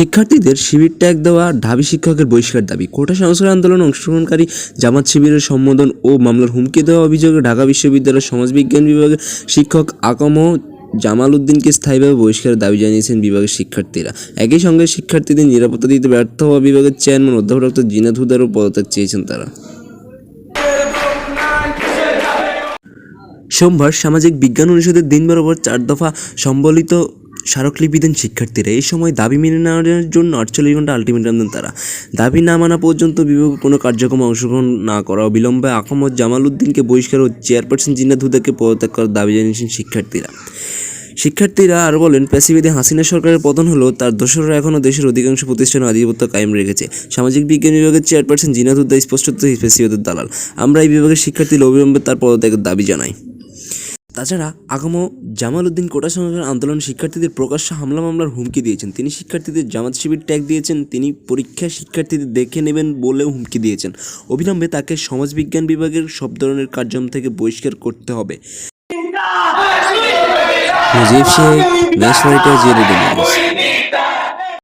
শিক্ষার্থীদের শিবির ট্যাগ দেওয়া, ঢাবি শিক্ষকের বহিষ্কার দাবি। কোটা সংস্কার আন্দোলনে অংশগ্রহণকারী জামাত শিবিরের সম্বোধন ও মামলার হুমকি দেওয়া অভিযোগে ঢাকা বিশ্ববিদ্যালয়ের সমাজবিজ্ঞান বিভাগের শিক্ষক আকম জামাল উদ্দিনকে স্থায়ীভাবে বহিষ্কারের দাবি জানিয়েছেন বিভাগের শিক্ষার্থীরা। একই সঙ্গে শিক্ষার্থীদের নিরাপত্তা দিতে ব্যর্থ হওয়া বিভাগের চেয়ারম্যান অধ্যাপক ডক্টর জিনাত হুদারও পদত্যাগ চেয়েছেন তারা। সোমবার সামাজিক বিজ্ঞান অনুষদের দিন বরাবর 4 দফা সম্বলিত স্মারকলিপি দেন শিক্ষার্থীরা। এই সময় দাবি মেনে নেওয়ার জন্য 48 ঘন্টা আলটিমেটাম দেন তারা। দাবি না মানা পর্যন্ত বিভাগ কোনো কার্যক্রমে অংশগ্রহণ না করা অবিলম্বে আহমদ জামাল উদ্দিনকে বহিষ্কার ও চেয়ারপারসন জিনাত হুদাকে পদত্যাগ করার দাবি জানিয়েছেন শিক্ষার্থীরা আরও বলেন, প্যাসিভিদে হাসিনা সরকারের পতন হলেও তার দোসররা এখনও দেশের অধিকাংশ প্রতিষ্ঠানে আধিপত্য কায়েম রেখেছে। সামাজিক বিজ্ঞান বিভাগের চেয়ারপারসন জিনাত হুদা স্পষ্টতই প্যাসিভিদের দালাল। আমরা এই বিভাগের শিক্ষার্থীরা অবিলম্বে তার পদত্যাগের দাবি জানাই। তাছাড়া আকম জামাল উদ্দিন কোটা সংস্কার আন্দোলনে শিক্ষার্থীদের প্রকাশ্য হামলা মামলার হুমকি দিয়েছেন। তিনি শিক্ষার্থীদের জামাত শিবির ট্যাগ দিয়েছেন। তিনি পরীক্ষায় শিক্ষার্থীদের দেখে নেবেন বলেও হুমকি দিয়েছেন। অবিলম্বে তাকে সমাজবিজ্ঞান বিভাগের সব ধরনের কার্যক্রম থেকে বহিষ্কার করতে হবে। Mujib Sheikh, match fighter, JD news.